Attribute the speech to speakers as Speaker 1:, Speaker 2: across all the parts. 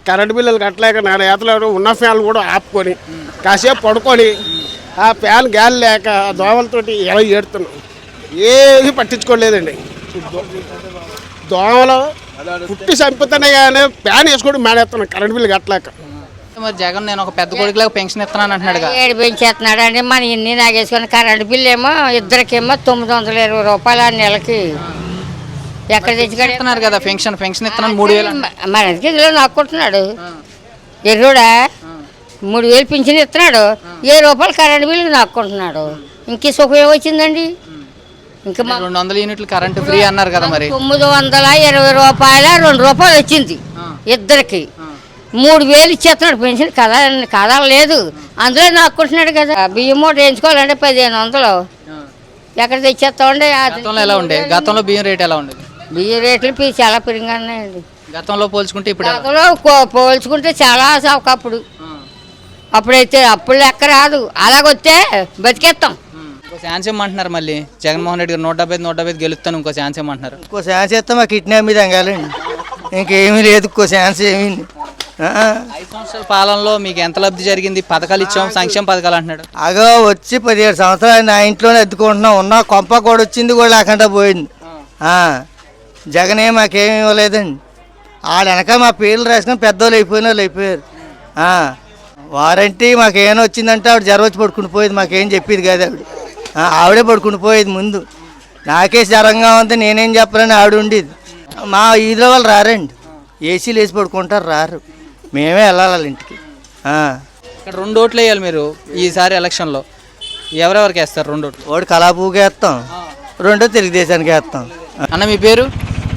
Speaker 1: Current బిల్లులు కట్టలేక నా నేతలు ఉన్న ఫ్యాన్లు కూడా ఆపుకొని కాసేపు పడుకొని ఆ ఫ్యాన్ గాలి లేక దోమలతోటి ఎలా ఏడుతున్నాం. ఏది పట్టించుకోలేదండి. దోమలు పుట్టి చంపుతున్నాయి కానీ ఫ్యాన్ వేసుకోవడం మానేస్తున్నాం కరెంటు బిల్లు కట్టలేక.
Speaker 2: మరి జగన్ నేను ఒక పెద్ద కొడుకులాగా పెన్షన్ ఇస్తున్నాను అంటున్నాడు.
Speaker 3: ఏడు పెంచేస్తున్నాడు అండి. మన ఇన్ని నాగేసుకొని కరెంటు బిల్లు ఏమో ఇద్దరికేమో 920 రూపాయలు ఆ నెలకి. ఎక్కడ తెచ్చుకున్నారు
Speaker 2: కదా పెన్షన్ ఇస్తున్నాను 3000
Speaker 3: మన ఇందులో నాక్కుంటున్నాడు. ఎర్రుడా 3000 పింఛన్ ఇస్తున్నాడు. 7 రూపాయలు కరెంటు బిల్లు నాక్కుంటున్నాడు. ఇంక సుఖం ఏమొచ్చిందండి? ఇంకా
Speaker 2: 200 యూనిట్లు కరెంటు ఫ్రీ అన్నారు కదా. మరి
Speaker 3: 920 రూపాయల 2 రూపాయలు వచ్చింది ఇద్దరికి. 3000 ఇచ్చేస్తున్నాడు పెన్షన్. కథ లేదు, అందులో నాక్కుంటున్నాడు కదా. బియ్యం మూట వేయించుకోవాలంటే 1500. ఎక్కడ తెచ్చేస్తామండి?
Speaker 2: గతంలో ఎలా ఉండే? గతంలో బియ్యం రేట్ ఎలా ఉండేది?
Speaker 3: బియ్యం రేట్లు చాలా పెరిగాయండి.
Speaker 2: గతంలో పోల్చుకుంటే ఇప్పుడు
Speaker 3: గతంలో పోల్చుకుంటే చాలా ఒకప్పుడు. అప్పుడైతే అప్పుడు లెక్క రాదు. అలాగొస్తే బతికేస్తాం.
Speaker 2: ఇంకో ఛాన్స్ ఏమంటున్నారు మళ్ళీ జగన్మోహన్ రెడ్డి గారు 175 గెలుస్తాను ఇంకో ఛాన్స్ ఏమంటున్నారు?
Speaker 4: ఇంకో ఛాన్స్ ఇస్తే మా కిడ్నీ మీద అంగాలండి. ఇంకేమీ లేదు, ఇంకో ఛాన్స్ ఏమీ.
Speaker 2: 5 సంవత్సరాల పాలనలో మీకు ఎంత లబ్ధి జరిగింది? పథకాలు ఇచ్చాం, సంక్షేమ పథకాలు అంటున్నాడు.
Speaker 4: అగో వచ్చి 17 సంవత్సరాలు నా ఇంట్లోనే ఎత్తుకుంటున్నాం. ఉన్న కొంప కూడా వచ్చింది కూడా లేకుండా పోయింది. జగనే మాకేమి ఇవ్వలేదండి. ఆడ వెనక మా పేర్లు రాసిన పెద్దోళ్ళు అయిపోయిన వాళ్ళు అయిపోయారు. వారంటీ మాకేమైనా వచ్చిందంటే ఆవిడ జ్వరం వచ్చి పడుకుని పోయేది. మాకేం చెప్పేది కాదు ఆవిడ. ఆవిడే పడుకుని పోయేది ముందు. నాకే జ్వరంగా ఉంది నేనేం చెప్పాలని ఆవిడ ఉండేది. మా ఈదులో వాళ్ళు రారండి. ఏసీలు వేసి పడుకుంటారు, రారు. మేమే వెళ్ళాలి ఇంటికి.
Speaker 2: ఇక్కడ 2 ఓట్లు వేయాలి మీరు ఈసారి ఎలక్షన్లో. ఎవరెవరికి వేస్తారు 2 ఓట్లు?
Speaker 4: ఒకటి కళాపూకి వేస్తాం, 2 తెలుగుదేశానికి వేస్తాం.
Speaker 2: అన్న మీ పేరు?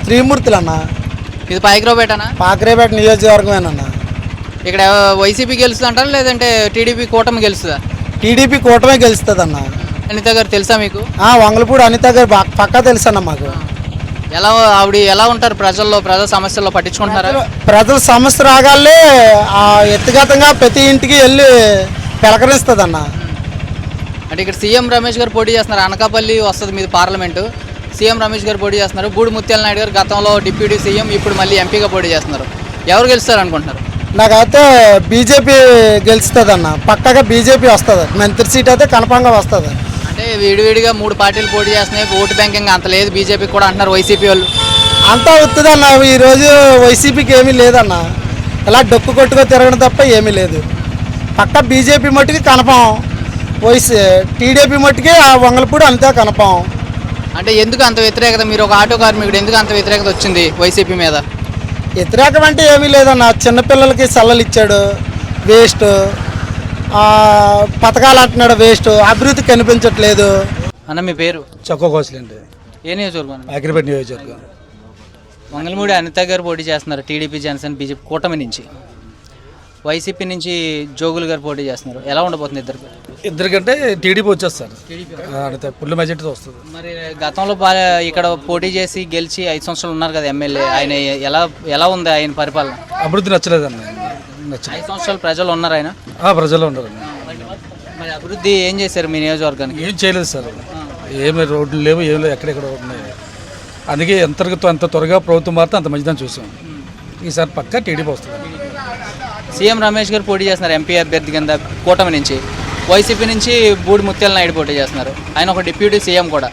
Speaker 5: త్రిమూర్తులు అన్న.
Speaker 2: ఇది పాయకరావుపేటనా?
Speaker 5: పాకరేపేట నియోజకవర్గమేనన్న.
Speaker 2: ఇక్కడ వైసీపీ గెలుస్తుంది అంటారా లేదంటే టీడీపీ కూటమి గెలుస్తుందా?
Speaker 5: టీడీపీ కూటమే గెలుస్తుంది అన్న.
Speaker 2: అనిత గారు తెలుసా మీకు?
Speaker 5: వంగలపూడి అనిత గారు పక్కా తెలుసు అన్న మాకు.
Speaker 2: ఆవిడ ఎలా ఉంటారు ప్రజల్లో? ప్రజల సమస్యల్లో పట్టించుకుంటున్నారా?
Speaker 5: ప్రజల సమస్య రాగాలే వ్యక్తిగతంగా ప్రతి ఇంటికి వెళ్ళి పలకరిస్తుంది అన్న.
Speaker 2: అంటే ఇక్కడ సీఎం రమేష్ గారు పోటీ చేస్తున్నారు. అనకాపల్లి వస్తుంది మీది పార్లమెంటు. సీఎం రమేష్ గారు పోటీ చేస్తున్నారు. బూడి ముత్యాల నాయుడు గారు గతంలో డిప్యూటీ సీఎం, ఇప్పుడు మళ్ళీ ఎంపీగా పోటీ చేస్తున్నారు. ఎవరు గెలుస్తారు అనుకుంటున్నారు?
Speaker 5: నాకైతే బీజేపీ గెలుస్తుంది అన్న. పక్కగా బీజేపీ వస్తుంది. మంత్రి సీట్ అయితే కన్ఫామ్గా వస్తుంది.
Speaker 2: అంటే విడివిడిగా 3 పార్టీలు పోటీ చేస్తున్నాయి. ఓటు బ్యాంకింగ్ అంత లేదు బీజేపీకి కూడా అంటున్నారు వైసీపీ వాళ్ళు.
Speaker 5: అంతా వస్తుందన్న. ఈరోజు వైసీపీకి ఏమీ లేదన్న. ఇలా డొక్కు కొట్టుగా తిరగడం తప్ప ఏమీ లేదు. పక్క బీజేపీ మట్టుకి కన్ఫామ్. టీడీపీ మట్టుకి ఆ వంగలపూడి అంతే కన్ఫామ్.
Speaker 2: అంటే ఎందుకు అంత వ్యతిరేకత? మీరు ఒక ఆటో కార్మికుడు, ఎందుకు అంత వ్యతిరేకత వచ్చింది వైసీపీ మీద?
Speaker 5: వ్యతిరేకం అంటే ఏమీ లేదన్న. చిన్నపిల్లలకి సెల్లలు ఇచ్చాడు, వేస్ట్. పథకాలు అంటున్నాడు, వేస్ట్. అభివృద్ధి కనిపించట్లేదు.
Speaker 2: అన్న మీ పేరు?
Speaker 5: చొక్కోకోసలండి.
Speaker 2: ఏ నియోజకవర్గం?
Speaker 5: పాకిరిపేట నియోజకవర్గం.
Speaker 2: వంగలమూడి అనిత గారు పోటీ చేస్తున్నారు టీడీపీ జనసేన బీజేపీ కూటమి నుంచి. వైసీపీ నుంచి జోగులు గారు పోటీ చేస్తున్నారు. ఎలా ఉండబోతుంది
Speaker 5: ఇద్దరికంటే టీడీపీ వచ్చేస్తారు. అనిత ఫుల్ మెజార్టీతో వస్తుంది.
Speaker 2: మరి గతంలో ఇక్కడ పోటీ చేసి గెలిచి 5 సంవత్సరాలు ఉన్నారు కదా ఎమ్మెల్యే. ఆయన ఎలా ఉంది ఆయన పరిపాలన?
Speaker 5: అభివృద్ధి నచ్చలేదన్న.
Speaker 2: 5 సంవత్సరాలు ప్రజలు ఉన్నారు ఆయన.
Speaker 5: ప్రజలు ఉన్నారు.
Speaker 2: మరి అభివృద్ధి ఏం చేశారు మీ నియోజకవర్గానికి?
Speaker 5: ఏం చేయలేదు సార్. ఏమి రోడ్లు లేవు, ఏం లేవు, ఎక్కడెక్కడ ఉన్నాయి. అందుకే ఎంత త్వరగా ప్రభుత్వం మారితే అంత మంచిదని చూసాం. ఈసారి పక్కా టీడీపీ వస్తుంది.
Speaker 2: సీఎం రమేష్ గారు పోటీ చేస్తున్నారు ఎంపీ అభ్యర్థి కింద కూటమి నుంచి. వైసీపీ నుంచి బూడి ముత్యాల నాయుడు పోటీ చేస్తున్నారు. ఆయన ఒక డిప్యూటీ సీఎం కూడా.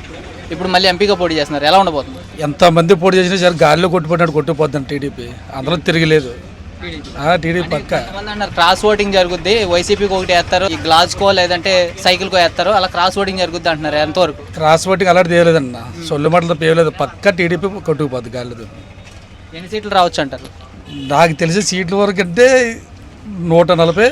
Speaker 2: ఇప్పుడు మళ్ళీ ఎంపీగా పోటీ చేస్తున్నారు. ఎలా ఉండబోతుంది?
Speaker 5: ఎంతమంది పోటీ చేసినా సరే గాలిలో కొట్టుపోయినట్టు కొట్టుకుపోతుంది టీడీపీ. అందులో తిరగలేదు. టీడీపీ పక్క
Speaker 2: అన్నారు క్రాస్ ఓటింగ్ జరుగుద్ది. వైసీపీకి ఒకటి వేస్తారు, ఈ గ్లాస్కో లేదంటే సైకిల్కో వేస్తారు, అలా క్రాస్ ఓటింగ్ జరుగుద్ది అంటున్నారు. ఎంతవరకు?
Speaker 5: క్రాస్ ఓటింగ్ అలాంటి చేయలేదన్న. సొల్లు మాటలతో పేయలేదు. పక్క టీడీపీ కొట్టుకుపోద్ది గాలిలో.
Speaker 2: ఎన్ని సీట్లు రావచ్చు అంటారు?
Speaker 5: నాకు తెలిసి సీట్ల వరకు అంటే 140,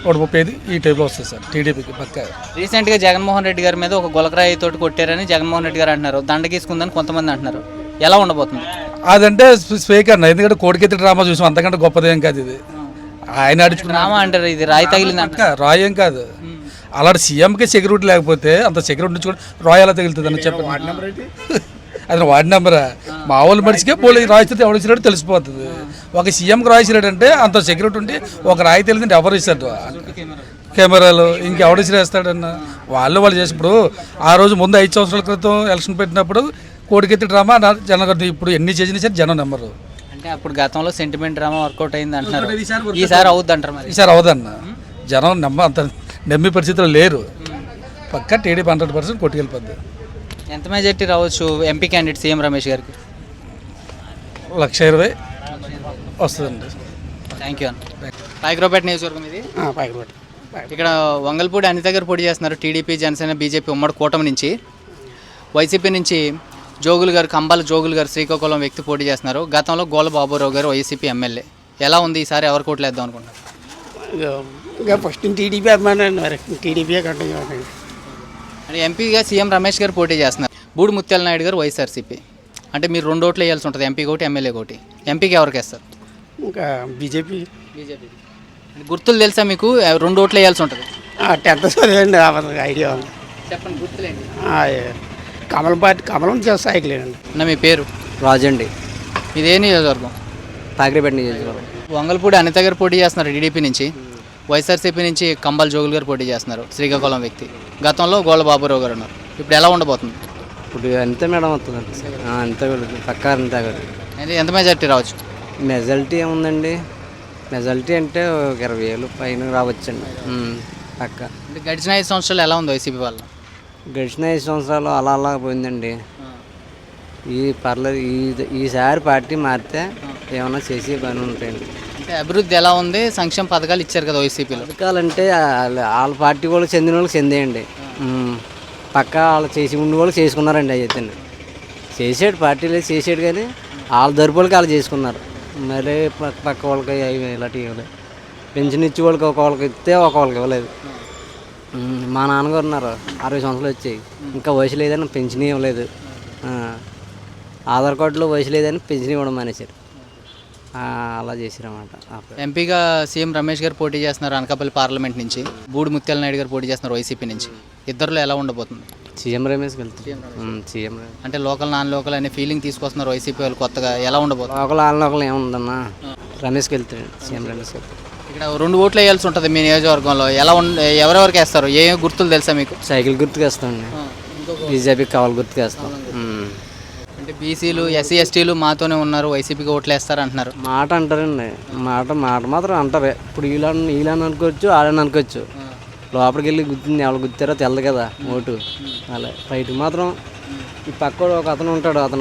Speaker 5: 135 ఈ టైప్లో వస్తుంది సార్ టీడీపీకి పక్క.
Speaker 2: రీసెంట్గా జగన్మోహన్ రెడ్డి గారి మీద ఒక గులకరాయి తోటి కొట్టారని జగన్మోహన్ రెడ్డి గారు అంటున్నారు. దండ గీసుకుందని కొంతమంది అంటున్నారు. ఎలా ఉండబోతుంది?
Speaker 5: అదంటే ఫేక్ అన్న. ఎందుకంటే కోడికెత్తి డ్రామా చూసాం, అంతకంటే గొప్పదేం కాదు ఇది. ఆయన అడుచుకున్న
Speaker 2: డ్రామా అంటారు. ఇది రాయి తగిలింది.
Speaker 5: రాయి ఏం కాదు. అలాంటి సీఎంకి సెక్యూరిటీ లేకపోతే అంత సెక్యూరిటీ నుంచి కూడా రాయి ఎలా తగులుతుంది అని చెప్పండి. అది వార్డు నెంబరా? మామూలు మనిషికే పోలీసు రాయిస్తే ఎవరు ఇచ్చినట్టు తెలిసిపోతుంది. ఒక సీఎంకి రాయిచ్చినట్టంటే అంత సెక్యూరిటీ ఉండి ఒక రాయి తెలియదంటే ఎవరు ఇస్తారు? కెమెరాలు ఇంకెవడు ఇసిరేస్తాడన్న. వాళ్ళు చేసినప్పుడు ఆ రోజు ముందు 5 సంవత్సరాల క్రితం ఎలక్షన్ పెట్టినప్పుడు కోడికెత్తి డ్రామా జనం. ఇప్పుడు ఎన్ని చేసినా సరే జనం నెంబరు.
Speaker 2: అంటే అప్పుడు గతంలో సెంటిమెంట్ డ్రామా వర్కౌట్ అయింది అంటున్నారు, ఈసారి అవుద్ది అంటారు మరి?
Speaker 5: ఈసారి అవదన్న, జనం అంత నమ్మే పరిస్థితిలో లేరు. పక్కా టీడీపీ 100% కొట్టుకెళ్ళిపోద్ది.
Speaker 2: ఎంత మెజార్టీ రావచ్చు ఎంపీ క్యాండిడేట్ సీఎం రమేష్ గారికి?
Speaker 5: 120,000 వస్తుందండి.
Speaker 2: థ్యాంక్ యూ అన్న. పాయకరావుపేట నియోజకవర్గం ఇది.
Speaker 1: పైకి
Speaker 2: ఇక్కడ వంగల్పూడి అనిత గారు పోటీ చేస్తున్నారు, టీడీపీ జనసేన బీజేపీ ఉమ్మడి కూటమి నుంచి. వైసీపీ నుంచి జోగులు గారు, కంబాల జోగులు గారు, శ్రీకాకుళం వ్యక్తి పోటీ చేస్తున్నారు. గతంలో గోల బాబురావు గారు వైసీపీ ఎమ్మెల్యే. ఎలా ఉంది ఈసారి ఎవరు కోట్లు వేద్దాం అనుకుంటున్నారు?
Speaker 1: ఇంకా ఫస్ట్ టీడీపీ అభిమానండి, మరి టీడీపీ కంటిన్యూ అవుతుంది.
Speaker 2: అంటే ఎంపీగా సీఎం రమేష్ గారు పోటీ చేస్తున్నారు, బూడి ముత్యాల నాయుడు గారు వైఎస్ఆర్సీపీ. అంటే మీరు 2 ఓట్లు వేయాల్సి ఉంటుంది, ఎంపీ ఒకటి ఎమ్మెల్యే ఒకటి. ఎంపీకి ఎవరికి వేస్తారు?
Speaker 1: ఇంకా బీజేపీ
Speaker 2: గుర్తులు తెలుసా మీకు? 2 ఓట్లు వేయాల్సి ఉంటుంది.
Speaker 1: 10th చదివండి, ఐడియా ఉంది.
Speaker 2: చెప్పండి గుర్తులేండి.
Speaker 1: కమలం పార్టీ, కమలం సైకిల్ అండి.
Speaker 2: అన్న మీ పేరు?
Speaker 6: రాజండి,
Speaker 2: ఇదే నియోజకవర్గం?
Speaker 6: పాకిరిపేట నియోజకవర్గం.
Speaker 2: వంగల్పూడి అనిత గారు పోటీ చేస్తున్నారు టీడీపీ నుంచి. వైఎస్ఆర్సీపీ నుంచి కంబాల జోగులు గారు పోటీ చేస్తున్నారు, శ్రీకాకుళం వ్యక్తి. గతంలో గోళ్ళ బాబురావు గారు ఉన్నారు. ఇప్పుడు ఎలా ఉండబోతుంది?
Speaker 6: ఇప్పుడు అంతే మేడం వస్తుంది, అంతే పక్కా అంతే కదా.
Speaker 2: అంటే ఎంత మెజార్టీ రావచ్చు?
Speaker 6: మెజారిటీ ఏముందండి, మెజారిటీ అంటే ఒక 20,000 పైన రావచ్చండి పక్క.
Speaker 2: అంటే గడిచిన 5 సంవత్సరాలు ఎలా ఉంది వైసీపీ వల్ల?
Speaker 6: గడిచిన 5 సంవత్సరాలు అలా అలా పోయిందండి. పర్లేదు, ఈసారి పార్టీ మారితే ఏమన్నా చేసి పని ఉంటాయండి.
Speaker 2: అంటే అభివృద్ధి ఎలా ఉంది? సంక్షేమ పథకాలు ఇచ్చారు కదా వైసీపీలో.
Speaker 6: పథకాలంటే వాళ్ళ పార్టీ వాళ్ళకి చెందిన వాళ్ళకి చెందేయండి. పక్క వాళ్ళు చేసి ఉండి వాళ్ళు చేసుకున్నారండి. అయితే చేసాడు, పార్టీలో చేసాడు, కానీ వాళ్ళ దరుపులకి వాళ్ళు చేసుకున్నారు. మరి పక్క వాళ్ళకి ఇలాంటివి ఇవ్వలేదు. పెన్షన్ ఇచ్చి వాళ్ళకి ఒకళ్ళకి ఇస్తే ఒకళ్ళకి ఇవ్వలేదు. మా నాన్నగారు ఉన్నారు, 60 సంవత్సరాలు వచ్చాయి, ఇంకా వయసు లేదని పెన్షన్ ఇవ్వలేదు. ఆధార్ కార్డులో వయసు లేదని పెన్షన్ ఇవ్వడం మానేశారు. అలా చేశారన్నమాట.
Speaker 2: ఎంపీగా సీఎం రమేష్ గారు పోటీ చేస్తున్నారు అనకాపల్లి పార్లమెంట్ నుంచి. బూడి ముత్యాల నాయుడు గారు పోటీ చేస్తున్నారు వైసీపీ నుంచి. ఇద్దరిలో ఎలా ఉండబోతుంది?
Speaker 6: సీఎం రమేష్కి వెళ్తాం. సీఎం
Speaker 2: అంటే లోకల్ నాన్ లోకల్ అనే ఫీలింగ్ తీసుకొస్తున్నారు వైసీపీ వాళ్ళు కొత్తగా. ఎలా ఉండబోతుంది?
Speaker 6: లోకల్ వాళ్ళ లోకల్ ఏముందన్నా, రమేష్కి వెళ్తాడు, సీఎం రమేష్కి వెళ్తాడు.
Speaker 2: ఇక్కడ 2 ఓట్లు వేయాల్సి ఉంటుంది మీ నియోజకవర్గంలో. ఎలా ఎవరెవరికి వేస్తారు? ఏ గుర్తులు తెలుసా మీకు?
Speaker 6: సైకిల్ గుర్తుకు వేస్తామండి, బీజేపీకి కావాలి గుర్తుకు వేస్తాం.
Speaker 2: అంటే బీసీలు, ఎస్సీ, ఎస్టీలు మాతోనే ఉన్నారు, వైసీపీకి ఓట్లు వేస్తారు అంటున్నారు.
Speaker 6: మాట అంటారండి, మాట మాత్రం అంటారు. ఇప్పుడు వీళ్ళని అనుకోవచ్చు, వాళ్ళని అనుకోవచ్చు. లోపలికి వెళ్ళి గుర్తుంది, ఎవరు గుర్తారో తెలదు కదా ఓటు. అలా బయటకు మాత్రం ఈ పక్కోడు ఒక అతను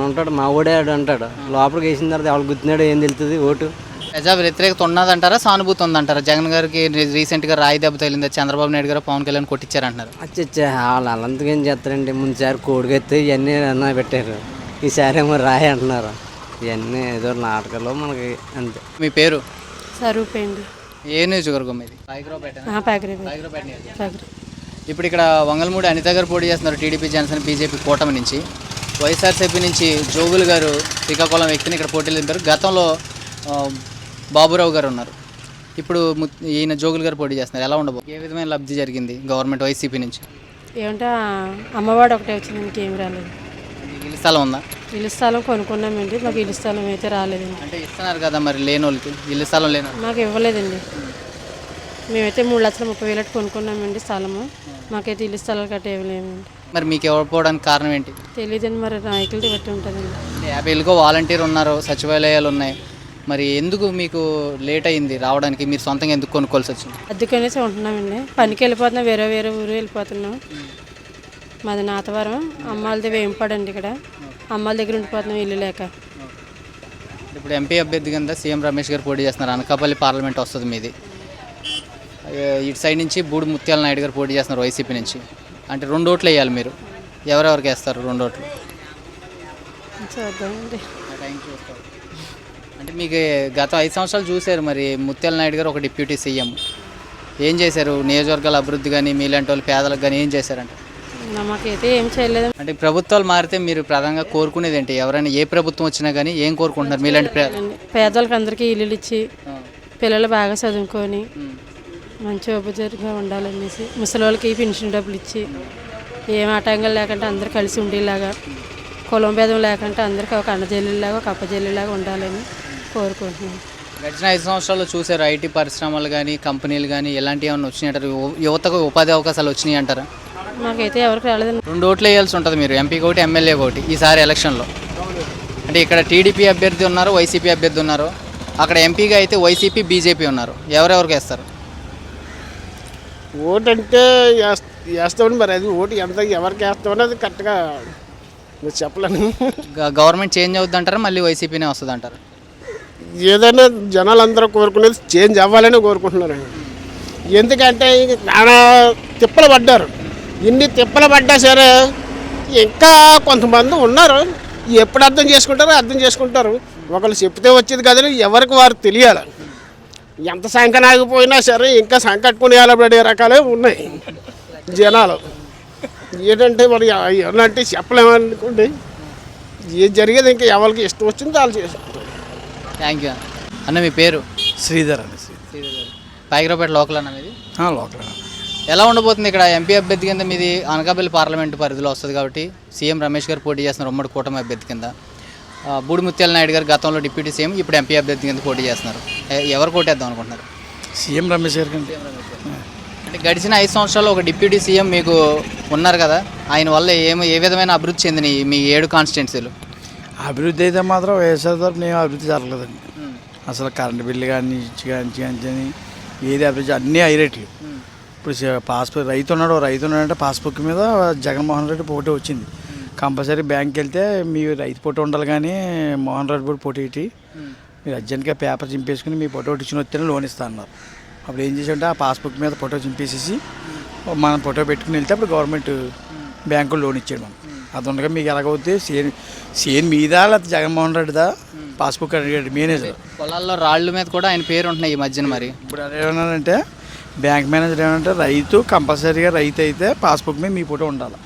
Speaker 6: ఉంటాడు, మా ఓడే అంటాడు. లోపలికి వేసిన తర్వాత ఎవరు గుర్తున్నాడో ఏం తెలుస్తుంది ఓటు.
Speaker 2: ప్రజా వ్యతిరేకత ఉన్నదంటారా, సానుభూతి ఉందంటారా? జగన్ గారికి రీసెంట్గా రాయి దెబ్బ తగిలింది, చంద్రబాబు నాయుడు గారు పవన్ కళ్యాణ్ కొట్టించారంటున్నారు.
Speaker 6: అచ్చా, వాళ్ళు అలాంటిగా ఏం చేస్తారండి. ముందుసారి కోడిగెత్తే ఇవన్నీ అన్న పెట్టారు, ఈసారి ఏమో రాయి అంటున్నారు. ఇవన్నీ ఏదో నాటకాలు మనకి అంతే.
Speaker 2: మీ పేరు?
Speaker 7: సరూపండి.
Speaker 2: ఏ నియోజకవర్గం ఇది? ఇప్పుడు ఇక్కడ వంగల్మూడి అనిత గారు పోటీ చేస్తున్నారు టీడీపీ జనసేన బీజేపీ కూటమి నుంచి. వైఎస్ఆర్సీపీ నుంచి జోగులు గారు, శ్రీకాకుళం వ్యక్తిని ఇక్కడ పోటీలు దింపారు. గతంలో బాబురావు గారు ఉన్నారు, ఇప్పుడు ఈయన జోగులు గారు పోటీ చేస్తున్నారు. ఎలా ఉండబో? ఏ విధమైన లబ్ధి జరిగింది గవర్నమెంట్ వైసీపీ నుంచి?
Speaker 7: ఏమంటే అమ్మవాడు ఒకటే వచ్చింది, ఇంకేం రాలేదు.
Speaker 2: ఇల్లు స్థలం ఉందా?
Speaker 7: ఇల్లు స్థలం కొనుక్కున్నామండి, మాకు ఇల్లు స్థలం అయితే రాలేదండి.
Speaker 2: అంటే ఇస్తున్నారు కదా మరి లేని వాళ్ళకి, ఇల్లు స్థలం లేని
Speaker 7: మాకు ఇవ్వలేదండి. మేమైతే 3,30,000 కొనుక్కున్నామండి స్థలము, మాకైతే ఇల్లు స్థలాలు కట్ట ఇవ్వలేమండి.
Speaker 2: మరి మీకు ఇవ్వకపోవడానికి కారణం ఏంటి?
Speaker 7: తెలియదండి, మరి నాయకులతో బట్టి ఉంటుందండి.
Speaker 2: 50 ఏళ్ళకో వాలంటీర్ ఉన్నారు, సచివాలయాలు ఉన్నాయి, మరి ఎందుకు మీకు లేట్ అయింది రావడానికి? మీరు సొంతంగా ఎందుకు కొనుక్కోవాల్సి వచ్చింది?
Speaker 7: అద్దెకనేసి ఉంటున్నామండి, పనికి వెళ్ళిపోతున్నాం, వేరే ఊరు వెళ్ళిపోతున్నాం. మాది నాతవరం, అమ్మాలది వేంపాడండి. ఇక్కడ అమ్మాల దగ్గర ఉండిపోతున్నాం ఇల్లు లేక.
Speaker 2: ఇప్పుడు ఎంపీ అభ్యర్థి కింద సీఎం రమేష్ గారు పోటీ చేస్తున్నారు, అనకాపల్లి పార్లమెంట్ వస్తుంది మీది. ఇటు సైడ్ నుంచి బూడి ముత్యాల నాయుడు గారు పోటీ చేస్తున్నారు వైసీపీ నుంచి. అంటే 2 ఓట్లు వేయాలి మీరు. ఎవరెవరికి వేస్తారు 2 ఓట్లు?
Speaker 7: చూద్దామండి.
Speaker 2: అంటే మీకు గత 5 సంవత్సరాలు చూశారు, మరి ముత్యాల నాయుడు గారు ఒక డిప్యూటీ సీఎం ఏం చేశారు? నియోజకవర్గాల అభివృద్ధి కానీ, మీలాంటి వాళ్ళు పేదలకు కానీ ఏం చేశారంటే?
Speaker 7: మాకైతే ఏం చేయలేదు.
Speaker 2: అంటే ప్రభుత్వాలు మారితే మీరు ప్రధానంగా కోరుకునేది ఏంటి? ఎవరైనా ఏ ప్రభుత్వం వచ్చినా కానీ ఏం కోరుకుంటున్నారు మీలాంటి
Speaker 7: పేదలకు? అందరికీ ఇల్లులు ఇచ్చి, పిల్లలు బాగా చదువుకొని మంచి ఉపజరిగా ఉండాలనేసి, ముసలి వాళ్ళకి పెన్షన్ డబ్బులు ఇచ్చి, ఏం ఆటంకాలు లేకుండా అందరూ కలిసి ఉండేలాగా, కులం భేదం లేకుండా అందరికీ ఒక అన్నజల్లిలాగా, ఒక అప్పజల్లిలాగా ఉండాలని కోరుకుంటున్నాను.
Speaker 2: గడిచిన 5 సంవత్సరాల్లో చూసారు ఐటీ పరిశ్రమలు కానీ, కంపెనీలు కానీ ఎలాంటివి ఏమైనా వచ్చినాయి అంటారు? యువతకు ఉపాధి అవకాశాలు వచ్చినాయి అంటారా?
Speaker 7: మాకైతే ఎవరికి రాలేదండి.
Speaker 2: 2 ఓట్లు వేయాల్సి ఉంటుంది మీరు, ఎంపీ ఒకటి ఎమ్మెల్యే ఒకటి ఈసారి ఎలక్షన్లో. అంటే ఇక్కడ టీడీపీ అభ్యర్థి ఉన్నారు, వైసీపీ అభ్యర్థి ఉన్నారు. అక్కడ ఎంపీగా అయితే వైసీపీ బీజేపీ ఉన్నారు. ఎవరెవరికి వేస్తారు?
Speaker 1: ఓటు అంటే వేస్తామని మరి అది ఓటు ఎంత ఎవరికి వేస్తామని అది కరెక్ట్గా మీరు చెప్పలేను.
Speaker 2: గవర్నమెంట్ చేంజ్ అవుద్ది అంటారా, మళ్ళీ వైసీపీనే వస్తుంది అంటారు?
Speaker 1: ఏదైనా జనాలందరూ కోరుకునేది చేంజ్ అవ్వాలని కోరుకుంటున్నారండి. ఎందుకంటే చాలా తిప్పలు పడ్డారు. ఇన్ని తిప్పలు పడ్డా సరే ఇంకా కొంతమంది ఉన్నారు, ఎప్పుడు అర్థం చేసుకుంటారు. ఒకళ్ళు చెప్తే వచ్చేది కదని ఎవరికి వారు తెలియాలి. ఎంత సంఖ్య ఆగిపోయినా సరే ఇంకా సంకట్టుకుని ఏలబడే రకాలే ఉన్నాయి జనాలు. ఏంటంటే మరి ఎలాంటి చెప్పలేమనుకోండి, ఏది జరిగేది ఇంకా ఎవరికి ఇష్టం వచ్చింది వాళ్ళు చేసుకుంటారు.
Speaker 2: థ్యాంక్ యూ అన్న. మీ పేరు?
Speaker 8: శ్రీధర్ అండి.
Speaker 2: పాయకరావుపేట లోకల్ అన్న మీది?
Speaker 8: లోకల్.
Speaker 2: ఎలా ఉండబోతుంది ఇక్కడ ఎంపీ అభ్యర్థి కింద? మీది అనకాపల్లి పార్లమెంటు పరిధిలో వస్తుంది కాబట్టి సీఎం రమేష్ గారు పోటీ చేస్తున్నారు ఉమ్మడి కూటమి అభ్యర్థి కింద. బూడి ముత్యాల నాయుడు గారు గతంలో డిప్యూటీ సీఎం, ఇప్పుడు ఎంపీ అభ్యర్థి కింద పోటీ చేస్తున్నారు. ఎవరు కోటేద్దాం అనుకుంటున్నారు?
Speaker 8: సీఎం రమేష్ గారికి.
Speaker 2: అంటే గడిచిన 5 సంవత్సరాల్లో ఒక డిప్యూటీ సీఎం మీకు ఉన్నారు కదా, ఆయన వల్ల ఏ విధమైన అభివృద్ధి చెందినాయి మీ 7 కాన్స్టిట్యున్సీలు?
Speaker 8: అభివృద్ధి అయితే మాత్రం వైఎస్ఆర్ తరఫున ఏం అభివృద్ధి జరగలేదండి. అసలు కరెంటు బిల్లు కానీ కానీ ఏది అభివృద్ధి అన్నీ హై రేట్లు. ఇప్పుడు పాస్బుక్ రైతు ఉన్నాడంటే పాస్బుక్ మీద జగన్మోహన్ రెడ్డి పోటీ వచ్చింది. కంపల్సరీ బ్యాంక్కి వెళ్తే మీ రైతు ఫోటో ఉండాలి, కానీ మోహన్ రెడ్డి కూడా పోటీ ఇట్టి మీరు అర్జెంట్గా పేపర్ చింపేసుకుని మీ ఫోటో ఇచ్చిన వస్తేనే లోన్ ఇస్తా అన్నారు. అప్పుడు ఏం చేసామంటే ఆ పాస్బుక్ మీద ఫోటో చింపేసేసి మనం ఫోటో పెట్టుకుని వెళ్తే అప్పుడు గవర్నమెంట్ బ్యాంకులో లోన్ ఇచ్చాడు. మనం అది ఉండగా మీకు ఎలాగవుతుంది, సేమ్ మీదా లేకపోతే జగన్మోహన్ రెడ్డిదా పాస్బుక్ అడిగాడు మేనేజర్.
Speaker 2: పొలాల్లో రాళ్ళ మీద కూడా ఆయన పేరు ఉంటున్నాయి ఈ మధ్యన. మరి
Speaker 8: ఇప్పుడు అదేమన్నానంటే బ్యాంక్ మేనేజర్ ఏమంటే రైతు కంపల్సరీగా రైతు అయితే పాస్బుక్ మీద మీ ఫోటో ఉండాలి.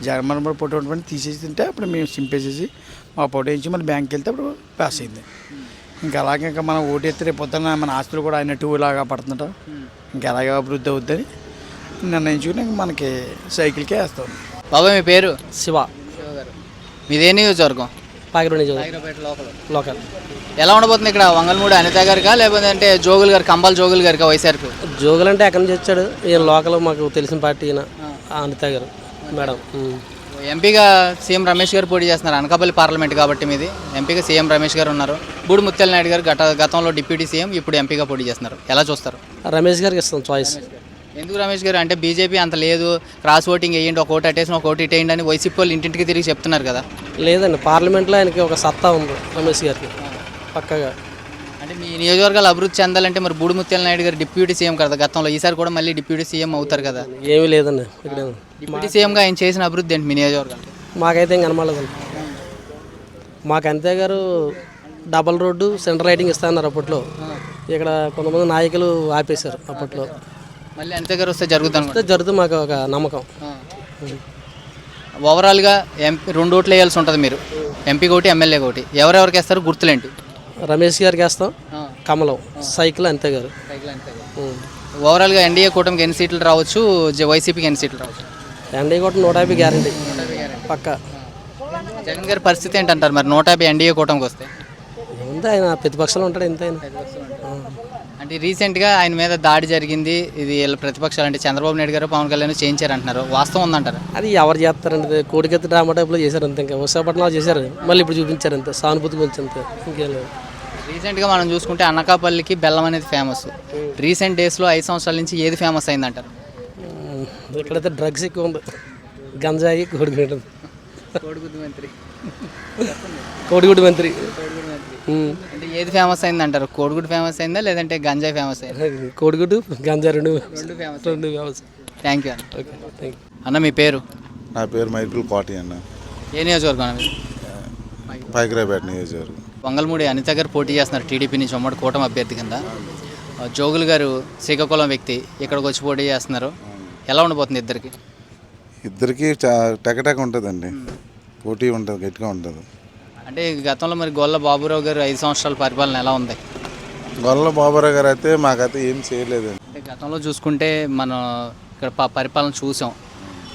Speaker 8: జగన్మోహన్ రెడ్డి ఫోటో ఉంటే తీసేసి తింటే అప్పుడు మేము చింపేసేసి మా ఫోటో ఇచ్చి మళ్ళీ బ్యాంక్కి వెళ్తే అప్పుడు పాస్ అయింది. ఇంకా అలాగే ఇంకా మనం ఓటు ఎత్తే రేపు పొద్దున్న మన ఆస్తులు కూడా అయినట్టు ఇలాగా పడుతుంటాం. ఇంకా ఎలాగే అభివృద్ధి అవుద్దని నిర్ణయించుకుని మనకి సైకిల్కే వేస్తాం.
Speaker 2: బాబాయ్ మీ పేరు?
Speaker 6: శివ.
Speaker 2: మీదే నియోజకవర్గం?
Speaker 6: పాయకరావుపేట లోకల్.
Speaker 2: ఎలా ఉండబోతుంది ఇక్కడ? వంగల్మూడి అనిత గారికా లేకపోతే అంటే జోగులు గారు, కంబాల జోగులు గారికా వైఎస్ఆర్కి?
Speaker 6: జోగులు అంటే ఎక్కడి నుంచి వచ్చాడు? ఈయన లోకల్ మాకు తెలిసిన పార్టీ ఈయన అనిత గారు మేడం.
Speaker 2: ఎంపీగా సీఎం రమేష్ గారు పోటీ చేస్తున్నారు అనకాపల్లి పార్లమెంట్ కాబట్టి మీది. ఎంపీగా సీఎం రమేష్ గారు ఉన్నారు. బూడి ముత్యాల నాయుడు గారు గతంలో డిప్యూటీ సీఎం, ఇప్పుడు ఎంపీగా పోటీ చేస్తున్నారు. ఎలా చూస్తారు?
Speaker 6: రమేష్ గారికి ఇస్తాం చాయిస్.
Speaker 2: ఎందుకు రమేష్ గారు? అంటే బీజేపీ అంత లేదు, క్రాస్ ఓటింగ్ వేయండి, ఒక ఓటు అట్టేసిన ఒక ఓటు ఇటేయండి అని వైసీపీ వాళ్ళు ఇంటింటికి తిరిగి చెప్తున్నారు కదా.
Speaker 6: లేదండి, పార్లమెంట్లో ఆయనకి ఒక సత్తా ఉంది రమేష్ గారికి పక్కగా.
Speaker 2: అంటే మీ నియోజకవర్గాలు అభివృద్ధి చెందాలంటే మరి బూడి ముత్యాల నాయుడు గారు డిప్యూటీ సీఎం కదా గతంలో, ఈసారి కూడా మళ్ళీ డిప్యూటీ సీఎం అవుతారు కదా.
Speaker 6: ఏమీ లేదండి ఇక్కడ.
Speaker 2: డిప్యూటీ సీఎంగా ఆయన చేసిన అభివృద్ధి ఏంటి మీ నియోజకవర్గాలు?
Speaker 6: మాకైతే ఏం కనబడలేదండి. మాకు అంతే గారు డబల్ రోడ్డు సెంట్రల్ లైటింగ్ ఇస్తున్నారు అప్పట్లో. ఇక్కడ కొంతమంది నాయకులు ఆపేశారు అప్పట్లో.
Speaker 2: మళ్ళీ అంతే గారు వస్తే జరుగుతుంది
Speaker 6: జరుగుతుంది మాకు ఒక నమ్మకం.
Speaker 2: ఓవరాల్గా ఎంపీ 2 ఓట్లు వేయాల్సి ఉంటుంది మీరు, ఎంపీకి ఒకటి ఎమ్మెల్యేకి ఒకటి. ఎవరెవరికి వేస్తారు గుర్తులేంటి?
Speaker 6: రమేష్ గారికి వేస్తాం, కమలం, సైకిల్ అంతే గారు.
Speaker 2: ఓవరాల్గా ఎన్డీఏ కూటమికి ఎన్ని సీట్లు రావచ్చు, వైసీపీకి ఎన్ని సీట్లు రావచ్చు?
Speaker 6: ఎన్డీఏ కూటమి 150 గ్యారంటీ పక్క.
Speaker 2: జగన్ గారి పరిస్థితి ఏంటంటారు మరి 150 ఎన్డీఏ కూటమికి వస్తే?
Speaker 6: ఏముంది, ఆయన ప్రతిపక్షంలో ఉంటాడు ఎంత ఆయన.
Speaker 2: అంటే రీసెంట్గా ఆయన మీద దాడి జరిగింది, ఇది ప్రతిపక్షాలు అంటే చంద్రబాబు నాయుడు గారు పవన్ కళ్యాణ్ చేయించారు అంటున్నారు, వాస్తవం ఉందంటారు?
Speaker 6: అది ఎవరు చేస్తారండి, కోడికెత్తి డ్రామా టైప్లో చేశారు అంతే. ఇంకా విశాఖపట్నంలో చేశారు, మళ్ళీ ఇప్పుడు చూపించారు అంతే, సానుభూతి గురించి అంతే, ఇంకేం లేదు.
Speaker 2: రీసెంట్గా మనం చూసుకుంటే అనకాపల్లికి బెల్లం అనేది ఫేమస్. రీసెంట్ డేస్లో 5 సంవత్సరాల నుంచి ఏది ఫేమస్ అయిందంటారు?
Speaker 6: ఇక్కడైతే డ్రగ్స్ ఎక్కువ ఉంది, గంజాయి, కోడిగుడ్డు
Speaker 2: మంత్రి.
Speaker 6: కోడిగుడ్డు మంత్రి.
Speaker 2: అంటే ఏది ఫేమస్ అయిందంటారు? కోడిగుడ్డు ఫేమస్ అయిందా లేదంటే గంజాయి ఫేమస్ అయిందా?
Speaker 6: కోడిగుడ్డు గంజాయి రెండు
Speaker 2: ఫేమస్. థ్యాంక్ యూ అన్న.
Speaker 6: ఓకే, థ్యాంక్ యూ
Speaker 2: అన్న. మీ పేరు?
Speaker 9: నా పేరు మైకుల్ కోటి అన్న.
Speaker 2: ఏ నియోజకవర్గం అన్న?
Speaker 9: పాయకరావుపేట నియోజకవర్గం.
Speaker 2: వంగల్మూడి అనిత గారు పోటీ చేస్తున్నారు టీడీపీ నుంచి ఉమ్మడి కూటమి అభ్యర్థి కింద. జోగులు గారు శ్రీకాకుళం వ్యక్తి ఇక్కడికి వచ్చి పోటీ చేస్తున్నారు. ఎలా ఉండబోతుంది ఇద్దరికి?
Speaker 9: ఇద్దరికి టెకటెక ఉంటుందండి, పోటీ ఉంటుంది, గట్టిగా ఉంటుంది.
Speaker 2: అంటే గతంలో మరి గొల్ల బాబురావు గారు 5 సంవత్సరాల పరిపాలన ఎలా ఉంది?
Speaker 9: గొల్ల బాబురావు గారు అయితే మాకైతే ఏం చేయలేదండి.
Speaker 2: అంటే గతంలో చూసుకుంటే మనం ఇక్కడ పరిపాలన చూసాం,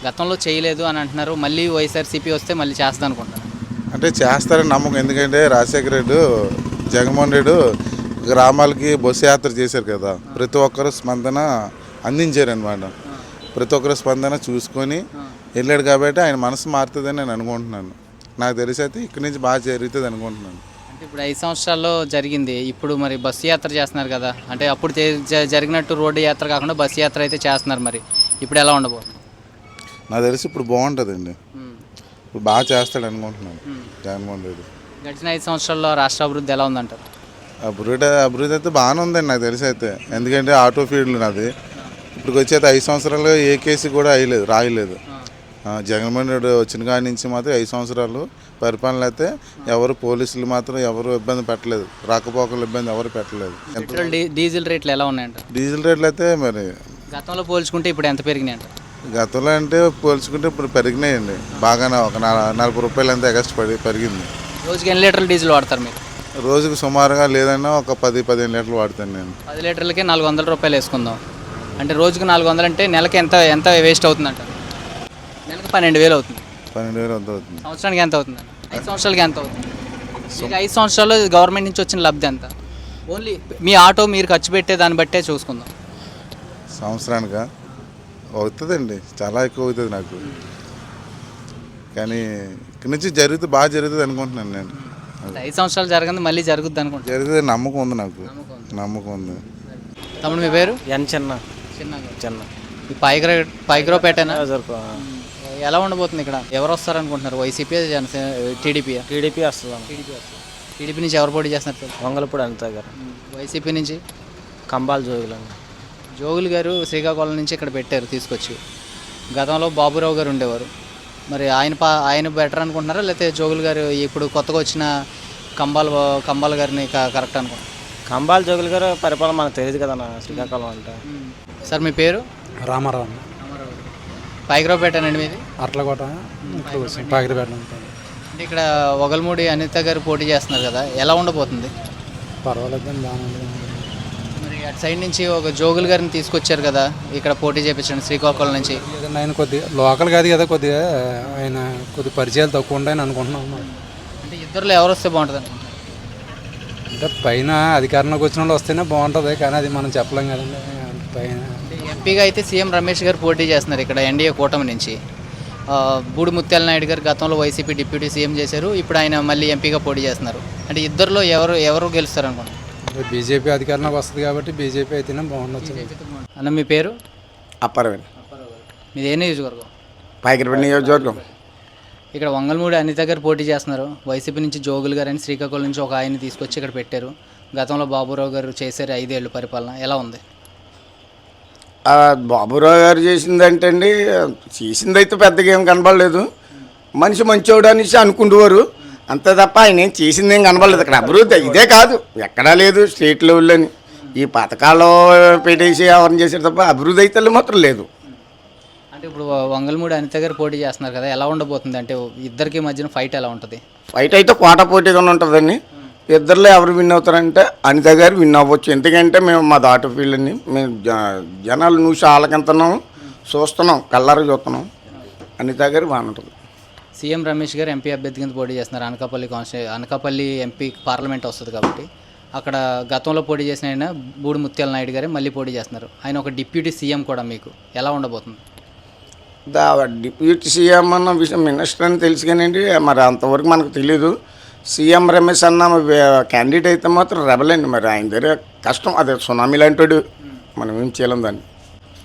Speaker 2: గతంలో చేయలేదు అని అంటున్నారు, మళ్ళీ వైఎస్ఆర్సీపీ వస్తే మళ్ళీ చేస్తా అనుకుంటారు.
Speaker 9: అంటే చేస్తారని నమ్మకం, ఎందుకంటే రాజశేఖర రెడ్డి, జగన్మోహన్ రెడ్డి గ్రామాలకి బస్సు యాత్ర చేశారు కదా, ప్రతి ఒక్కరు స్పందన అందించారనమాట. ప్రతి ఒక్కరు స్పందన చూసుకొని వెళ్ళాడు కాబట్టి ఆయన మనసు మారుతుందని నేను అనుకుంటున్నాను. నాకు తెలిసి అయితే ఇక్కడి నుంచి బాగా జరుగుతుంది అనుకుంటున్నాను.
Speaker 2: అంటే ఇప్పుడు 5 సంవత్సరాల్లో జరిగింది, ఇప్పుడు మరి బస్సు యాత్ర చేస్తున్నారు కదా, అంటే అప్పుడు జరిగినట్టు రోడ్డు యాత్ర కాకుండా బస్సు యాత్ర అయితే చేస్తున్నారు, మరి ఇప్పుడు ఎలా ఉండబోతుంది?
Speaker 9: నాకు తెలిసి ఇప్పుడు బాగుంటుందండి, ఇప్పుడు బాగా చేస్తాడు అనుకుంటున్నాను జగన్మోహన్ రెడ్డి.
Speaker 2: గడిచిన 5 సంవత్సరాల్లో రాష్ట్ర అభివృద్ధి ఎలా ఉందంటారు?
Speaker 9: అభివృద్ధి అయితే బాగానే ఉందండి నాకు తెలిసి అయితే. ఎందుకంటే ఆటో ఫీల్డ్ నాది. ఇప్పుడు వచ్చేది 5 సంవత్సరాలు ఏ కేసు కూడా రాయలేదు. జగన్మోహన్ రెడ్డి వచ్చిన కాడి నుంచి మాత్రం 5 సంవత్సరాలు పరిపాలన అయితే ఎవరు పోలీసులు మాత్రం ఎవరు ఇబ్బంది పెట్టలేదు, రాకపోకలు ఇబ్బంది ఎవరు పెట్టలేదు.
Speaker 2: డీజిల్ రేట్లు ఎలా ఉన్నాయంట?
Speaker 9: డీజిల్ రేట్లు అయితే మరి
Speaker 2: గతంలో పోల్చుకుంటే ఇప్పుడు ఎంత పెరిగినాయంట?
Speaker 9: గతంలో అంటే పోల్చుకుంటే ఇప్పుడు పెరిగినాయండి బాగానే, ఒక 40 రూపాయలు అంతా ఎగస్ట్ పెరిగింది.
Speaker 2: రోజుకి ఎన్ని లీటర్లు డీజిల్ వాడతారు మీరు?
Speaker 9: రోజుకు సుమారుగా లేదన్నా ఒక 10-15 లీటర్లు వాడతాను నేను.
Speaker 2: 10 లీటర్లకే 400 రూపాయలు వేసుకుందాం అంటే రోజుకు 400 అంటే నెలకి ఎంత వేస్ట్ అవుతుందంట? నెలకు 12,000 అవుతుంది.
Speaker 9: 12,000 అంత అవుతుంది.
Speaker 2: సంవత్సరానికి ఎంత అవుతుంది? 5 సంవత్సరాలకి ఎంత అవుతుంది? మీకు 5 సంవత్సరాల్లో గవర్నమెంట్ నుంచి వచ్చిన లబ్ధి ఎంత? ఓన్లీ మీ ఆటో మీరు ఖర్చు పెట్టే దాన్ని బట్టే చూసుకుందాం.
Speaker 9: సంవత్సరానికా అవుతుందండి, చాలా ఎక్కువ అవుతుంది నాకు. కానీ ఇక్కడి నుంచి బాగా జరుగుతుంది అనుకుంటున్నాను నేను.
Speaker 2: 5 సంవత్సరాలు జరగదు, మళ్ళీ జరుగుద్ది అనుకుంటా.
Speaker 9: జరిగితే నమ్మకం ఉంది నాకు, నమ్మకం ఉంది.
Speaker 2: తమ్ముడు మీ పేరు? చిన్న ఈ పైగ్రోపేటనా? ఎలా ఉండబోతుంది ఇక్కడ? ఎవరు వస్తారు అనుకుంటున్నారు? వైసీపీ, జనసేన, టీడీపీ
Speaker 6: వస్తుంది.
Speaker 2: టీడీపీ నుంచి ఎవరు పోటీ చేస్తున్నారు?
Speaker 6: వంగలపూడి అనిత గారు.
Speaker 2: వైసీపీ నుంచి
Speaker 6: కంబాల
Speaker 2: జోగులు గారు శ్రీకాకుళం నుంచి ఇక్కడ పెట్టారు తీసుకొచ్చి. గతంలో బాబురావు గారు ఉండేవారు, మరి ఆయన బెటర్ అనుకుంటున్నారా, లేకపోతే జోగులు గారు ఇప్పుడు కొత్తగా వచ్చిన కంబాల గారిని కరెక్ట్ అనుకుంటున్నారు?
Speaker 6: కంబాల జోగులు గారు పరిపాలన మనకు తెలియదు కదా శ్రీకాకుళం అంటే.
Speaker 2: సార్ మీ పేరు?
Speaker 5: రామారావు.
Speaker 2: పైగ్రోపేటనండి మీది?
Speaker 5: అట్లకోట పైగ్రోపేట.
Speaker 2: అంటే ఇక్కడ వగల్మూడి అనిత గారు పోటీ చేస్తున్నారు కదా, ఎలా ఉండబోతుంది?
Speaker 5: పర్వాలేదు, బాగుంది.
Speaker 2: మరి అటు సైడ్ నుంచి ఒక జోగులు గారిని తీసుకొచ్చారు కదా ఇక్కడ పోటీ చేయించండి శ్రీకాకుళం నుంచి.
Speaker 5: ఆయన కొద్దిగా లోకల్ కాదు కదా, కొద్దిగా ఆయన కొద్దిగా పరిచయాలు తక్కువ ఉంటాయని అనుకుంటున్నాం.
Speaker 2: అంటే ఇద్దరులో ఎవరు వస్తే బాగుంటుంది అనుకుంటున్నారు?
Speaker 5: అంటే పైన అధికారంలోకి వచ్చిన వాళ్ళు వస్తేనే బాగుంటుంది, కానీ అది మనం చెప్పలేం కదండి. పైన
Speaker 2: ఎంపీగా అయితే సీఎం రమేష్ గారు పోటీ చేస్తున్నారు ఇక్కడ ఎన్డీఏ కూటమి నుంచి. బూడి ముత్యాల నాయుడు గారు గతంలో వైసీపీ డిప్యూటీ సీఎం చేశారు, ఇప్పుడు ఆయన మళ్ళీ ఎంపీగా పోటీ చేస్తున్నారు. అంటే ఇద్దరులో ఎవరు గెలుస్తారు అనుకోండి?
Speaker 5: బీజేపీ అధికారంలోకి వస్తుంది కాబట్టి బీజేపీ అయితేనే బాగుండొచ్చు.
Speaker 2: అన్న మీ పేరు?
Speaker 10: అప్పరవేణి.
Speaker 2: మీది ఏ నియోజకవర్గం?
Speaker 10: పైకిరపల్లి నియోజకవర్గం.
Speaker 2: ఇక్కడ వంగల్మూడి అనిత గారు పోటీ చేస్తున్నారు, వైసీపీ నుంచి జోగులు గారు అని శ్రీకాకుళం నుంచి ఒక ఆయన్ని తీసుకొచ్చి ఇక్కడ పెట్టారు. గతంలో బాబురావు గారు చేశారు 5 ఏళ్ళు పరిపాలన, ఎలా ఉంది?
Speaker 10: బాబురావు గారు చేసిందంటే అండి, చేసిందైతే పెద్దగా ఏం కనబడలేదు. మనిషి మంచోడు అనేసి అనుకుంటువారు అంతే తప్ప ఆయన ఏం చేసింది ఏం కనబడలేదు. ఇక్కడ అభివృద్ధి ఇదే కాదు, ఎక్కడా లేదు స్టేట్ లెవెల్లో అని. ఈ పథకాల్లో పెట్టేసి ఎవరిని చేశారు తప్ప అభివృద్ధి అయితే మాత్రం లేదు.
Speaker 2: అంటే ఇప్పుడు వంగల్మూడి అనిత గారు పోటీ చేస్తున్నారు కదా, ఎలా ఉండబోతుంది? అంటే ఇద్దరికి మధ్యన ఫైట్ ఎలా ఉంటుంది?
Speaker 10: ఫైట్ అయితే కోట పోటీగా ఉంటుందండి. ఇద్దరులో ఎవరు విన్ అవుతారంటే అనిత గారు విన్ అవ్వచ్చు. ఎందుకంటే మేము మా ఆటో ఫీల్డ్ అని మేము జనాలు చూసి వాళ్ళకెంతన్నాం చూస్తున్నాం, కళ్ళారు చూస్తున్నాం. అనిత గారు బాగుంటుంది.
Speaker 2: సీఎం రమేష్ గారు ఎంపీ అభ్యర్థి కింద పోటీ చేస్తున్నారు. అనకాపల్లి ఎంపీ పార్లమెంట్ వస్తుంది కాబట్టి అక్కడ గతంలో పోటీ చేసిన ఆయన బూడి ముత్యాల నాయుడు గారే మళ్ళీ పోటీ చేస్తున్నారు. ఆయన ఒక డిప్యూటీ సీఎం కూడా, మీకు ఎలా ఉండబోతుంది?
Speaker 10: డిప్యూటీ సీఎం అన్న విషయం మినిస్టర్ అని తెలుసు కానివ్వండి, మరి అంతవరకు మనకు తెలీదు. సీఎం రమేష్ అన్న క్యాండిడేట్ అయితే మాత్రం రెబల్ అండి. మరి ఆయన దగ్గర కష్టం, అదే సునామీ లాంటి మనం ఏం చేయలేం దాన్ని.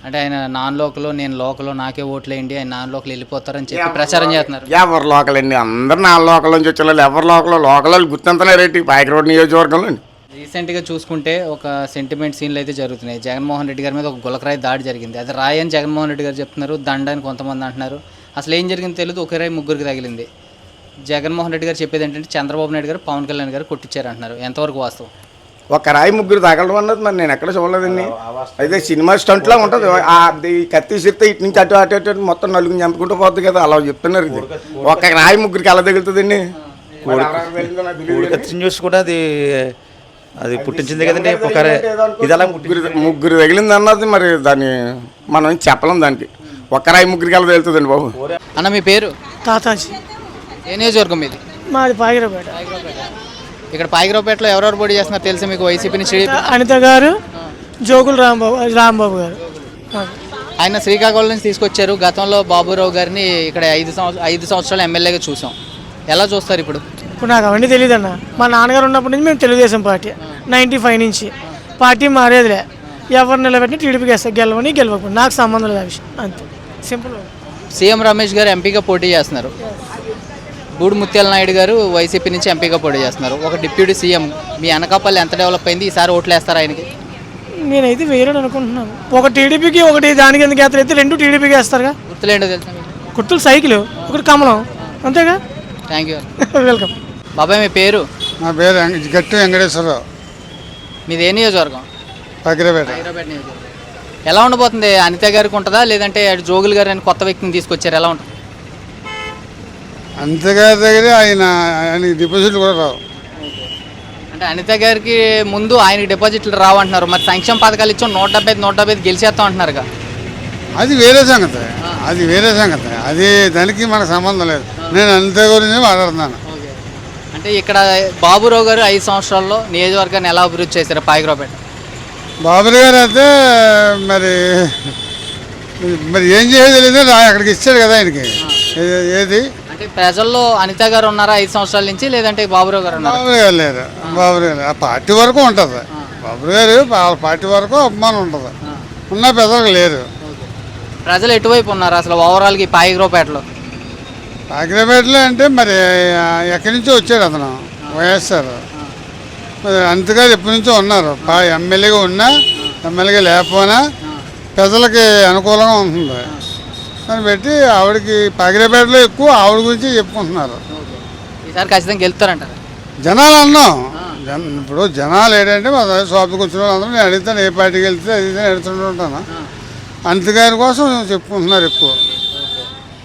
Speaker 2: అంటే ఆయన నాన్ లోకల్, నేను లోకల్, నాకే ఓట్లేయండి, ఆయన నాన్ లోకల్ వెళ్ళిపోతారని చెప్పి ప్రచారం చేస్తున్నారు.
Speaker 10: ఎవరు లోకల్ అండి? అందరు నాన్ లోకల్ నుంచి వచ్చే ఎవరు లోకల్ గుర్తింతనే రేటు పైకిరోడ్ నియోజకవర్గంలో.
Speaker 2: రీసెంట్గా చూసుకుంటే ఒక సెంటిమెంట్ సీన్లు అయితే జరుగుతున్నాయి. జగన్మోహన్ రెడ్డి గారి మీద ఒక గులకరాయి దాడి జరిగింది. అది రాయి అని జగన్మోహన్ రెడ్డి గారు చెప్తున్నారు, దండ అని కొంతమంది అంటున్నారు. అసలు ఏం జరిగిందో తెలియదు, ఒక రాయి ముగ్గురికి తగిలింది. జగన్మోహన్ రెడ్డి గారు చెప్పేది ఏంటంటే చంద్రబాబు నాయుడు గారు పవన్ కళ్యాణ్ గారు కొట్టించారు అంటున్నారు. ఎంతవరకు వాస్తవం?
Speaker 10: ఒక రాయి ముగ్గురు తగలడం అన్నది మరి నేను ఎక్కడ చూడలేదండి. అయితే సినిమా స్టంట్లో ఉంటుంది, అది కత్తి సిరితే ఇటు నుంచి అటు మొత్తం నలుగురిని చంపుకుంటూ పోతుంది కదా, అలా చెప్తున్నారు. ఇది ఒక రాయి ముగ్గురికి ఎలా తగులుతుందండి?
Speaker 6: చూసుకుంటే అది పుట్టించింది కదండి. ఇది అలా
Speaker 10: ముగ్గురు తగిలింది అన్నది మరి దాన్ని మనం చెప్పలేం. దానికి ఒక్క రాయి ముగ్గురికి ఎలా తగులుతుందండి బాబు.
Speaker 2: అన్న మీ పేరు?
Speaker 11: తాతాజీ.
Speaker 2: ఏ నియోజకవర్గం మీది?
Speaker 11: మాది పైకిరపేట.
Speaker 2: ఇక్కడ పైకిరావుపేటలో ఎవరెవరు పోటీ చేస్తున్నారు తెలుసు మీకు? వైసీపీ నుంచి
Speaker 11: అనిత గారు, జోగులు రాంబాబు గారు.
Speaker 2: ఆయన శ్రీకాకుళం నుంచి తీసుకొచ్చారు. గతంలో బాబురావు గారిని ఇక్కడ 5 సంవత్సరాలు ఎమ్మెల్యేగా చూసాం. ఎలా చూస్తారు ఇప్పుడు?
Speaker 11: ఇప్పుడు నాకు అవన్నీ తెలియదు అన్న. మా నాన్నగారు ఉన్నప్పటి నుంచి మేము తెలుగుదేశం పార్టీ 95 నుంచి పార్టీ మారేదిలే. ఎవరు నిలబెట్టిన టీడీపీకి వేస్తారు, గెలవని గెలవకపోయి నాకు సంబంధం లేదు ఆ విషయం, అంతే సింపుల్.
Speaker 2: సీఎం రమేష్ గారు ఎంపీగా పోటీ చేస్తున్నారు, బూడి ముత్యాల నాయుడు గారు వైసీపీ నుంచి ఎంపీగా పోటీ చేస్తున్నారు. ఒక డిప్యూటీ సీఎం మీ అనకాపల్లి ఎంత డెవలప్ అయింది, ఈసారి ఓట్లు వేస్తారు ఆయనకి?
Speaker 11: నేనైతే వేయడం అనుకుంటున్నాను. ఒక టీడీపీకి ఒకటి దానికి ఎందుకు వేస్తారు, అయితే రెండు టీడీపీకి వేస్తారుగా.
Speaker 2: గుర్తులేంటో తెలుసా మీకు?
Speaker 11: గుర్తులు సైకిల్, ఒకటి కమలం, అంతేగా.
Speaker 2: Thank you.
Speaker 11: వెల్కమ్.
Speaker 2: బాబాయ్ మీ పేరు?
Speaker 12: నా పేరు గట్టి వెంకటేశ్వరరావు.
Speaker 2: మీది ఏ నియోజకవర్గం?
Speaker 12: పగిరపేట.
Speaker 2: హైదరాబాద్ నియోజకవర్గం. ఎలా ఉండబోతుంది? అనిత గారికి ఉంటుందా, లేదంటే జోగులు గారు అని కొత్త వ్యక్తిని తీసుకొచ్చారు, ఎలా ఉంటుంది?
Speaker 12: అంతగారి దగ్గర ఆయనకి డిపాజిట్లు కూడా రావు.
Speaker 2: అంటే అనిత గారికి ముందు ఆయనకి డిపాజిట్లు రావంటున్నారు, మరి సంక్షేమ పథకాలు ఇచ్చాం 175 గెలిచేస్తాం అంటున్నారుగా.
Speaker 12: అది వేరే సంగతి, అది వేరే సంగతి, అది దానికి మనకు సంబంధం లేదు. నేను అంత గురించి మాట్లాడుతున్నాను.
Speaker 2: అంటే ఇక్కడ బాబురావు గారు 5 సంవత్సరాల్లో నియోజకవర్గాన్ని ఎలా అభివృద్ధి చేశారు పాయకరావుపేట?
Speaker 12: బాబురావు గారు అయితే మరి మరి ఏం చేసేది తెలియదు, అక్కడికి ఇచ్చాడు కదా ఆయనకి. ఏది
Speaker 2: అంటే ప్రజల్లో అనిత గారు ఉన్నారా 5 సంవత్సరాల నుంచి, లేదంటే బాబురావు గారు ఉన్నారా?
Speaker 12: బాబురావు గారు లేరు. బాబురావు గారు ఆ పార్టీ వరకు ఉంటుంది. బాబురావు గారు వాళ్ళ పార్టీ వరకు అభిమానం ఉంటుంది, ఉన్న పెద్దలకు లేరు.
Speaker 2: ప్రజలు ఎటువైపు ఉన్నారు అసలు ఓవరాల్గా పాయకరావుపేటలో?
Speaker 12: పాకిరేపేటలో అంటే మరి ఎక్కడి నుంచో వచ్చాడు అతను, వైఎస్ఆర్. మరి అంతగా ఎప్పటి నుంచో ఉన్నారు. ఎమ్మెల్యేగా ఉన్నా ఎమ్మెల్యేగా లేకపోయినా ప్రజలకి అనుకూలంగా ఉంటుంది. దాన్ని బట్టి ఆవిడకి పాకిరేపేటలో ఎక్కువ ఆవిడ గురించి చెప్పుకుంటున్నారు.
Speaker 2: ఈసారి ఖచ్చితంగా గెలుస్తారంట
Speaker 12: జనాలు అన్నాం. ఇప్పుడు జనాలు ఏంటంటే మా షాప్కి వచ్చిన వాళ్ళందరూ నేను అడుగుతాను ఏ పార్టీకి వెళ్తే అది అడుగుతుంటూ ఉంటాను. అంతగారి కోసం చెప్పుకుంటున్నారు ఎక్కువ.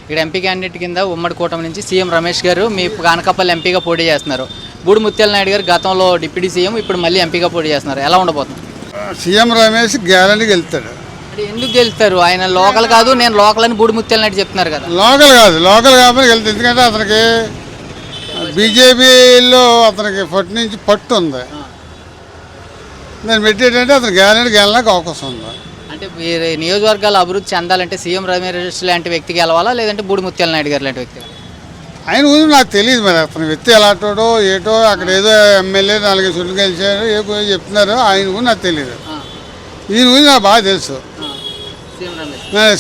Speaker 2: ఇక్కడ ఎంపీ క్యాండిడేట్ కింద ఉమ్మడి కూటమి నుంచి సీఎం రమేష్ గారు మీ అనకాపల్లి ఎంపీగా పోటీ చేస్తున్నారు. బూడి ముత్యాల నాయుడు గారు గతంలో డిప్యూటీ సీఎం, ఇప్పుడు మళ్ళీ ఎంపీగా పోటీ చేస్తున్నారు. ఎలా ఉండబోతుంది?
Speaker 12: సీఎం రమేష్ గ్యారంటీకి వెళ్తాడు.
Speaker 2: అంటే ఎందుకు గెలుస్తారు? ఆయన లోకల్ కాదు, నేను లోకల్ అని బూడి ముత్యాల నాయుడు చెప్తున్నారు కదా.
Speaker 12: లోకల్ కాదు, లోకల్ కాబట్టి వెళ్తాడు. ఎందుకంటే అతనికి బీజేపీలో అతనికి ఫస్ట్ నుంచి పట్టు ఉంది. దాన్ని పెట్టేటంటే అతను గ్యారంటీ గెలడానికి అవకాశం ఉంది.
Speaker 2: అంటే నియోజకవర్గాలు అభివృద్ధి చెందాలంటే సీఎం రమేష్ లాంటి వ్యక్తి గెలవాలా, లేదంటే బూడి ముత్యాల నాయుడు గారు లాంటి వ్యక్తి?
Speaker 12: ఆయన గురించి నాకు తెలియదు. మరి అతని వ్యక్తి ఎలాంటోడో ఏటో, అక్కడ ఏదో ఎమ్మెల్యే 4 సీట్లు గెలిచారు ఏ చెప్తున్నారు, ఆయన గురించి నాకు తెలియదు. ఈయన గురించి నాకు బాగా తెలుసు.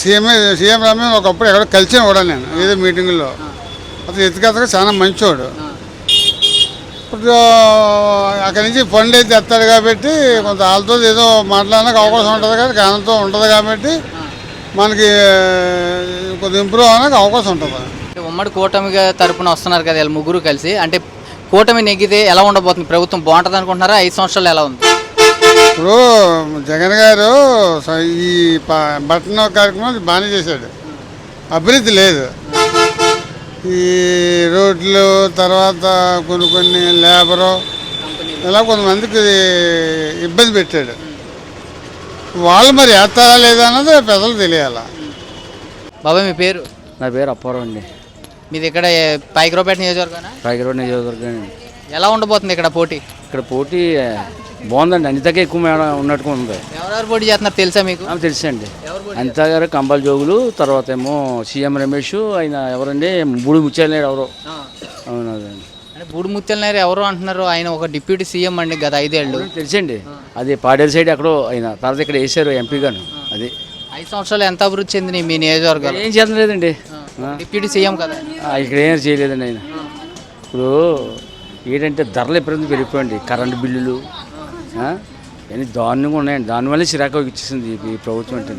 Speaker 12: సీఎం రమేష్ ఒకప్పుడు ఎక్కడో కలిసాను కూడా నేను ఏదో మీటింగుల్లో. అతను ఎత్తుకెత్తగా చాలా మంచివాడు. ఇప్పుడు అక్కడి నుంచి ఫండ్ అయితే ఎత్తాడు కాబట్టి కొంత వాళ్ళతో ఏదో మాట్లాడడానికి అవకాశం ఉంటుంది, కానీ కారణంతో ఉంటుంది కాబట్టి మనకి కొంచెం ఇంప్రూవ్ అవ్వడానికి అవకాశం ఉంటుంది.
Speaker 2: ఉమ్మడి కూటమి తరపున వస్తున్నారు కదా వీళ్ళు ముగ్గురు కలిసి, అంటే కూటమి నెగ్గితే ఎలా ఉండబోతుంది? ప్రభుత్వం బాగుంటుంది అనుకుంటున్నారా? 5 సంవత్సరాలు ఎలా ఉంది?
Speaker 12: ఇప్పుడు జగన్ గారు ఈ బట్టన కార్యక్రమం బాగానే చేశాడు. అభివృద్ధి లేదు. ఈ రోడ్లు తర్వాత కొన్ని లేబరు ఇలా కొంతమందికి ఇబ్బంది పెట్టాడు. వాళ్ళు మరి వేస్తారా లేదా అన్నది ప్రజలు తెలియాలా.
Speaker 2: బాబాయ్ మీ పేరు?
Speaker 6: నా పేరు అప్పారావు అండి.
Speaker 2: మీది ఇక్కడ పాయకరావుపేట నియోజకవర్గం?
Speaker 6: పాయకరావు నియోజకవర్గం అండి.
Speaker 2: ఎలా ఉండబోతుంది ఇక్కడ పోటీ?
Speaker 6: ఇక్కడ పోటీ బాగుందండి, అనితకే ఎక్కువ ఉన్నట్టుగా ఉంది.
Speaker 2: ఎవరెవరు పోటీ చేస్తున్నారు తెలుసా మీకు?
Speaker 6: తెలుసండి. అనిత గారు కంబాల జోగులు, తర్వాత ఏమో సీఎం రమేష్, ఆయన ఎవరండి బూడి ముత్యాల నాయుడు ఎవరో. అవునండి.
Speaker 2: అంటే బూడి ముత్యాల నాయుడు ఎవరో అంటున్నారు, ఆయన ఒక డిప్యూటీ సీఎం అండి గత 5 ఏళ్ళు.
Speaker 6: తెలుసండి, అది పాడేరు సైడ్ ఎక్కడో ఆయన, తర్వాత ఇక్కడ వేసారు ఎంపీ గారు. అది
Speaker 2: 5 సంవత్సరాలు ఎంత అభివృద్ధి చెందింది మీ నియోజకవర్గం?
Speaker 6: ఏం చేతలేదండి,
Speaker 2: డిప్యూటీ సీఎం కదా.
Speaker 6: ఇక్కడ ఏం చేయలేదండి ఆయన. ఇప్పుడు ఏంటంటే ధరలు ఎప్పుడైనా పెరిగిపోయండి, కరెంటు బిల్లులు అన్నీ దారుణంగా ఉన్నాయండి. దానివల్ల చిరాకు ఇచ్చేసింది ఈ ప్రభుత్వం అంటే.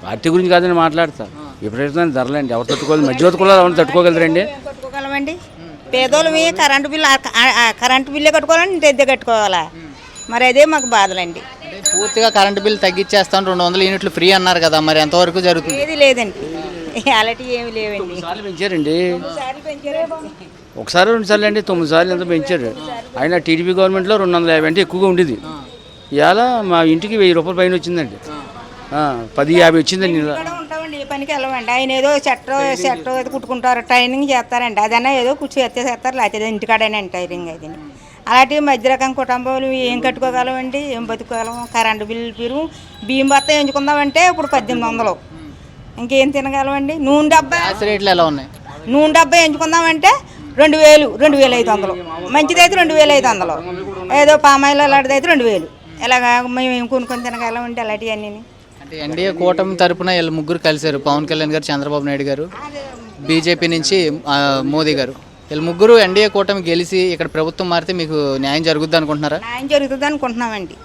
Speaker 6: పార్టీ గురించి కాదని మాట్లాడతా, ఎప్పుడైతే ధరలండి ఎవరు తట్టుకోవాలి? మధ్యవర్తి కూడా ఎవరు తట్టుకోగలరండి?
Speaker 13: తట్టుకోగలమండి. పేదోళ్ళమి కరెంటు బిల్లు కట్టుకోవాలండి, ఇంటి ఎద్దే కట్టుకోవాలా? మరి అదే మాకు బాధలండి.
Speaker 2: పూర్తిగా కరెంటు బిల్లు తగ్గించేస్తాను, 200 యూనిట్లు ఫ్రీ అన్నారు కదా, మరి ఎంతవరకు జరుగుతుంది?
Speaker 13: ఏది లేదండి, అలాంటి ఏమి లేవండి.
Speaker 6: పెంచారండి, ఒకసారి 2 సార్లు అండి, 9 సార్లు ఎంత పెంచారు. ఆయన టీడీపీ గవర్నమెంట్లో 250 అంటే ఎక్కువగా ఉండేది. ఇవాళ మా ఇంటికి 1000 రూపాయల పైన వచ్చిందండి, 10-50 వచ్చిందండి.
Speaker 13: ఉంటామండి, ఏ పనికి వెళ్ళమండి. ఆయన ఏదో చెట్టు కుట్టుకుంటారు, ట్రైనింగ్ చేస్తారండి. అదన్నా ఏదో కూర్చో ఎత్తేసేస్తారు, లేకపోతే ఇంటికాడైనా టైరింగ్ అది. అలాంటి మధ్య రకం కుటుంబాలు ఏం కట్టుకోగలమండి, ఏం బతుకోగలం? కరెంటు బిల్లు పీరు బియ్యం బత్త ఎంచుకుందామంటే ఇప్పుడు 1800. ఇంకేం తినగలమండి? నూనె డబ్బా
Speaker 2: రేట్లు ఎలా ఉన్నాయి?
Speaker 13: నూనె డబ్బా ఎంచుకుందామంటే 2000, 2500. మంచిదైతే 2500. ఏదో పామాయిల్ అలాంటిది అయితే 2000. ఇలాగా మేము ఏం కొనుక్కొని తినగలం అంటే అలాంటివన్నీ.
Speaker 2: అంటే ఎన్డీఏ కూటమి తరపున వీళ్ళు ముగ్గురు కలిశారు, పవన్ కళ్యాణ్ గారు, చంద్రబాబు నాయుడు గారు, బీజేపీ నుంచి మోదీ గారు. వీళ్ళు ముగ్గురు ఎన్డీఏ కూటమి గెలిచి ఇక్కడ ప్రభుత్వం మారితే మీకు న్యాయం జరుగుద్ది అనుకుంటున్నారా?
Speaker 13: న్యాయం జరుగుతుంది అనుకుంటున్నామండి.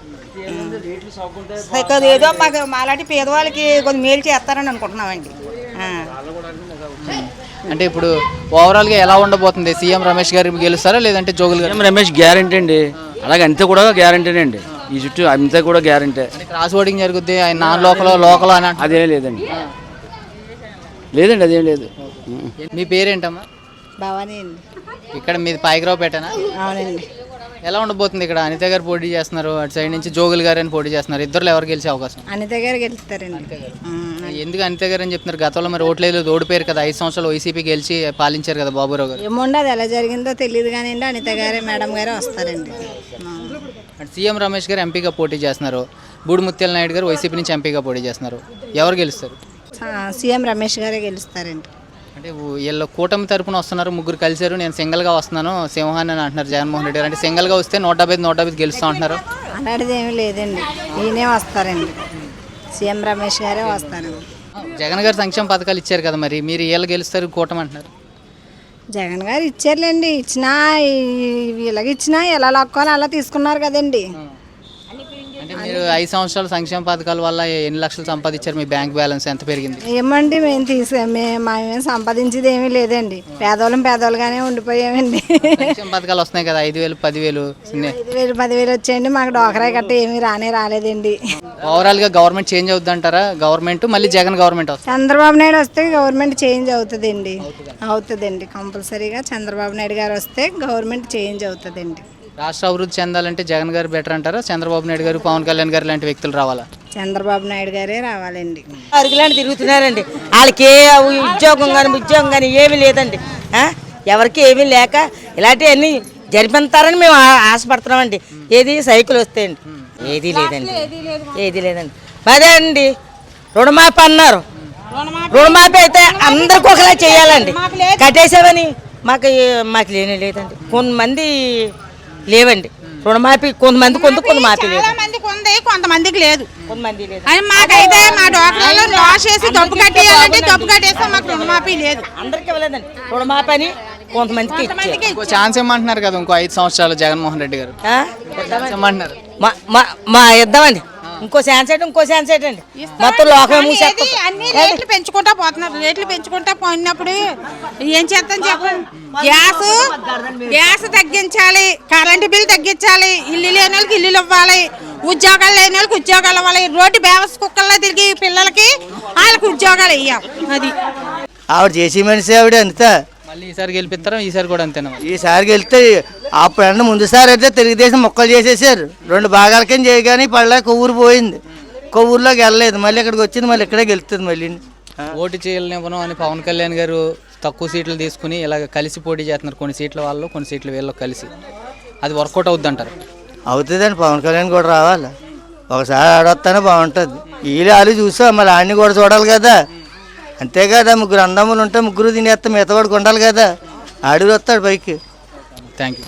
Speaker 13: ఏదో మాకు మాలాంటి పేదవాళ్ళకి కొంచెం మేలు చేస్తారని అనుకుంటున్నామండి.
Speaker 2: అంటే ఇప్పుడు ఓవరాల్గా ఎలా ఉండబోతుంది? సీఎం రమేష్ గారు గెలుస్తారా లేదంటే జోగులు గారు?
Speaker 14: రమేష్ గ్యారంటీ అండి, అలాగే అంతే కూడా గ్యారంటీ అండి. ఈ చుట్టూ అంతా కూడా గ్యారంటీ.
Speaker 2: క్రాస్ ఓటింగ్ జరుగుద్ది, ఆయన నాన్ లోకల్ అని
Speaker 14: అదేం లేదండి, లేదండి అదేం లేదు.
Speaker 2: మీ పేరేంటమ్మా?
Speaker 13: భవానీ అండి.
Speaker 2: ఇక్కడ మీది పాయకరావుపేటనా?
Speaker 13: అవునండి.
Speaker 2: ఎలా ఉండబోతుంది? ఇక్కడ అనిత గారు పోటీ చేస్తున్నారు, అటు సైడ్ నుంచి జోగులు గారు అని పోటీ చేస్తున్నారు. ఇద్దరు ఎవరు గెలిచే అవకాశం?
Speaker 13: అనిత గారు గెలుస్తారండి.
Speaker 2: ఎందుకు అనిత గారు అని చెప్తున్నారు? గతంలో మరి ఓట్లేదు ఓడిపోయారు కదా, 5 సంవత్సరాలు వైసీపీ గెలిచి పాలించారు కదా బాబురావు గారు.
Speaker 13: ఏమోండి అది ఎలా జరిగిందో తెలియదు కానీ అనిత గారే మేడం గారే వస్తారండి.
Speaker 2: అటు సీఎం రమేష్ గారు ఎంపీగా పోటీ చేస్తున్నారు, బూడిముత్యాల నాయుడు గారు వైసీపీ నుంచి ఎంపీగా పోటీ చేస్తున్నారు. ఎవరు గెలుస్తారు?
Speaker 13: సీఎం రమేష్ గారే గెలుస్తారండి.
Speaker 2: అంటే వీళ్ళు కూటమి తరపున వస్తున్నారు, ముగ్గురు కలిశారు, నేను సింగిల్గా వస్తున్నాను సింహాన్ని అని అంటున్నారు జగన్మోహన్ రెడ్డి గారు. అంటే సింగిల్గా వస్తే 150 గెలుస్తూ అంటున్నారు.
Speaker 13: అలాంటిది ఏమీ లేదండి, ఈయనే వస్తారండి, సీఎం రమేష్ గారే వస్తారు.
Speaker 2: జగన్ గారు సంక్షేమ పథకాలు ఇచ్చారు కదా, మరి మీరు వీళ్ళు గెలుస్తారు కూటమి అంటున్నారు.
Speaker 13: జగన్ గారు ఇచ్చారులేండి, ఇచ్చినా వీళ్ళకి ఇచ్చినా ఎలా లాక్కోవాలి అలా తీసుకున్నారు కదండి.
Speaker 2: అంటే మీరు 5 సంవత్సరాలు సంక్షేమ పథకాల వల్ల ఎన్ని లక్షలు సంపాదించారు? మీ బ్యాంక్ బ్యాలెన్స్ ఎంత పెరిగింది?
Speaker 13: ఏమండి మేమేం సంపాదించేది ఏమీ లేదండి, పేదవాళ్ళుగానే ఉండిపోయామండి.
Speaker 2: సంక్షేమ పథకాలు వస్తున్నాయి కదా, 5,000, 10,000,
Speaker 13: 5,000, 10,000 వచ్చాయండి. మాకు డోకరా గట్ట ఏమీ రాలేదండి.
Speaker 2: ఓవరాల్ గా గవర్నమెంట్ చేంజ్ అవుతుంది అంటారా? గవర్నమెంట్ మళ్ళీ జగన్ గవర్నమెంట్ వస్తుంది.
Speaker 13: చంద్రబాబు నాయుడు వస్తే గవర్నమెంట్ చేంజ్ అవుతుందండి కంపల్సరీగా. చంద్రబాబు నాయుడు గారు వస్తే గవర్నమెంట్ చేంజ్ అవుతుందండి.
Speaker 2: రాష్ట్ర అభివృద్ధి చెందాలంటే జగన్ గారు బెటర్ అంటారా, చంద్రబాబు నాయుడు గారు, పవన్ కళ్యాణ్ గారు లాంటి వ్యక్తులు రావాలా?
Speaker 13: చంద్రబాబు నాయుడు గారే రావాలండి.
Speaker 15: అరుగులాంటి తిరుగుతున్నారండి, వాళ్ళకి ఏ ఉద్యోగం కానీ ఏమీ లేదండి. ఎవరికి ఏమీ లేక ఇలాంటివన్నీ జరిపిస్తారని మేము ఆశపడుతున్నామండి. ఏది సైకిల్ వస్తాయండి, ఏది లేదండి. అదే అండి రుణమాఫీ అన్నారు, రుణమాఫీ అయితే అందరికి ఒకలా చేయాలండి. కట్టేసామని మాకు లేదండి. కొంతమంది లేవండి రుణమాఫీ, కొంతమందికి కొంతమాఫీ లేదు,
Speaker 13: కొంతమందికి లేదు.
Speaker 15: అని
Speaker 13: మాకైతే మా డాక్టర్లు లాస్ చేసి డబ్బు కట్టేయాలంటే డబ్బు కట్టేస్తే మాకు రుణమాఫీ లేదు.
Speaker 15: అందరికి ఇవ్వలేదండి రుణమాఫీ అని, కొంతమందికి
Speaker 2: ఇంకో ఛాన్స్ ఏమంటున్నారు కదా, ఇంకో 5 సంవత్సరాలు జగన్మోహన్ రెడ్డి గారు ఏమంటున్నారు?
Speaker 15: మా ఇద్దామండి, ఇంకో ఛాన్స్ ఏంటండి, మొత్తం లోకం
Speaker 13: అన్ని రేట్లు పెంచుకుంటా పోతున్నారు. రేట్లు పెంచుకుంటా పోయినప్పుడు ఏం చేస్తాం చెప్పండి. గ్యాస్ తగ్గించాలి, కరెంటు బిల్ తగ్గించాలి, ఇల్లు లేని వాళ్ళకి ఇల్లులు ఇవ్వాలి, ఉద్యోగాలు లేని వాళ్ళకి ఉద్యోగాలు ఇవ్వాలి. రోడ్డు బేవస్ కుక్కల్లో తిరిగి పిల్లలకి వాళ్ళకి ఉద్యోగాలు ఇవ్వాలి. అది
Speaker 4: ఆవిడ చేసి మనిషి ఆవిడ అంతా.
Speaker 2: మళ్ళీ ఈసారి గెలిపిస్తారా? ఈసారి కూడా అంతేనా?
Speaker 4: ఈసారి గెలిస్తే అప్పుడన్నా ముందుసారి అయితే తెలుగుదేశం మొక్కలు చేసేసారు, 2 భాగాలకేం చేయగానే పడలే కొవ్వూరు పోయింది, కొవ్వూరులోకి వెళ్ళలేదు, మళ్ళీ ఇక్కడికి వచ్చింది, మళ్ళీ ఇక్కడే గెలుస్తుంది. మళ్ళీ
Speaker 2: ఓటు చేయలేనివ్వను అని పవన్ కళ్యాణ్ గారు తక్కువ సీట్లు తీసుకుని ఇలాగ కలిసి పోటీ చేస్తున్నారు, కొన్ని సీట్ల వాళ్ళు కొన్ని సీట్ల వీళ్ళు కలిసి. అది వర్కౌట్ అవుద్ది అంటారు?
Speaker 4: అవుతుందండి, పవన్ కళ్యాణ్ కూడా రావాలి, ఒకసారి ఆడొస్తానే బాగుంటుంది. వీళ్ళు చూసా మళ్ళీ ఆడిని కూడా చూడాలి కదా, అంతే కదా. 3 అన్నములు ఉంటే 3 తినేస్తే మిగతా వాడికి ఉండాలి కదా, ఆడి వస్తాడు పైకి.
Speaker 2: Thank you.